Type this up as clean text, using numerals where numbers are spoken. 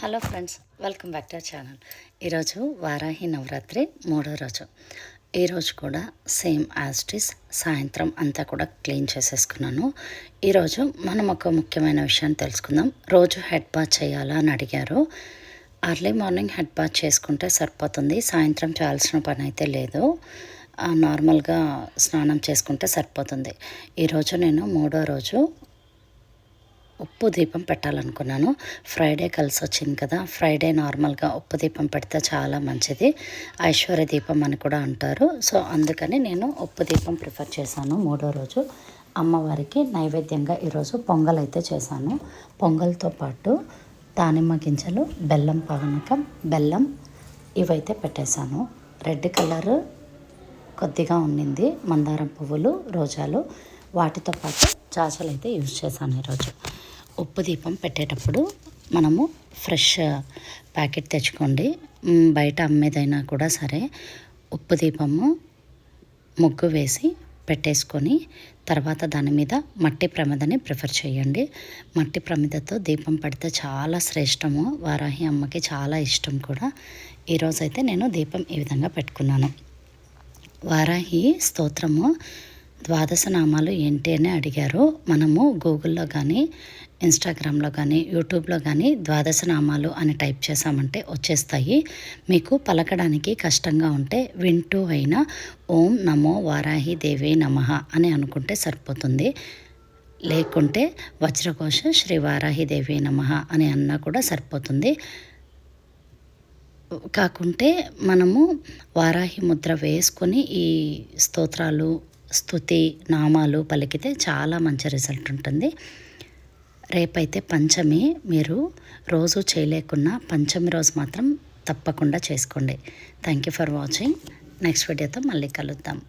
Hello friends, welcome back to our channel. ఈరోజు వారాహి నవరాత్రి 3వ రోజు. ఈరోజు కూడా సేమ్ యాజ్ ఇట్ ఈస్ సాయంత్రం అంతా కూడా క్లీన్ చేసేసుకున్నాను. ఈరోజు మనం ఒక ముఖ్యమైన విషయాన్ని తెలుసుకుందాం. రోజు హెడ్ బాత్ చేయాలా అని అడిగారు. అర్లీ మార్నింగ్ హెడ్ బాత్ చేసుకుంటే సరిపోతుంది. సాయంత్రం చేయాల్సిన పని అయితే లేదు. నార్మల్గా స్నానం చేసుకుంటే సరిపోతుంది. ఈరోజు నేను 3వ రోజు ఉప్పు దీపం పెట్టాలనుకున్నాను. ఫ్రైడే కలిసి వచ్చింది కదా, ఫ్రైడే నార్మల్గా ఉప్పు దీపం పెడితే చాలా మంచిది, ఐశ్వర్య దీపం అని కూడా అంటారు. సో అందుకని నేను ఉప్పు దీపం ప్రిఫర్ చేశాను. 3వ రోజు అమ్మవారికి నైవేద్యంగా ఈరోజు పొంగల్ అయితే చేశాను. పొంగల్తో పాటు దానిమ్మ గింజలు, బెల్లం పానకం, బెల్లం ఇవైతే పెట్టేశాను. రెడ్ కలర్ కొద్దిగా ఉండింది, మందారం పువ్వులు, రోజాలు, వాటితో పాటు జాజలు అయితే యూజ్ చేశాను. ఈరోజు ఉప్పు దీపం పెట్టేటప్పుడు మనము ఫ్రెష్ ప్యాకెట్ తెచ్చుకోండి. బయట అమ్మేదైనా కూడా సరే, ఉప్పు దీపము ముగ్గు వేసి పెట్టేసుకొని తర్వాత దాని మీద మట్టి ప్రమిదని ప్రిఫర్ చేయండి. మట్టి ప్రమిదతో దీపం పెడితే చాలా శ్రేష్టము, వారాహి అమ్మకి చాలా ఇష్టం కూడా. ఈరోజైతే నేను దీపం ఈ విధంగా పెట్టుకున్నాను. వారాహి స్తోత్రము 12 నామాలు ఏంటి అని అడిగారు. మనము గూగుల్లో కానీ, ఇన్స్టాగ్రామ్లో కానీ, యూట్యూబ్లో కానీ 12 నామాలు అని టైప్ చేసామంటే వచ్చేస్తాయి. మీకు పలకడానికి కష్టంగా ఉంటే వింటూ అయినా ఓం నమో వారాహి దేవి నమః అని అనుకుంటే సరిపోతుంది. లేకుంటే వజ్రఘోష శ్రీ వారాహి దేవి నమః అని అన్నా కూడా సరిపోతుంది. కాకుంటే మనము వారాహి ముద్ర వేసుకొని ఈ స్తోత్రాలు, స్తుతి నామాలు పలికితే చాలా మంచి రిజల్ట్ ఉంటుంది. రేపైతే పంచమి, మీరు రోజు చేయలేకున్నా పంచమి రోజు మాత్రం తప్పకుండా చేసుకోండి. Thank you for watching. Next వీడియోతో మళ్ళీ కలుద్దాం.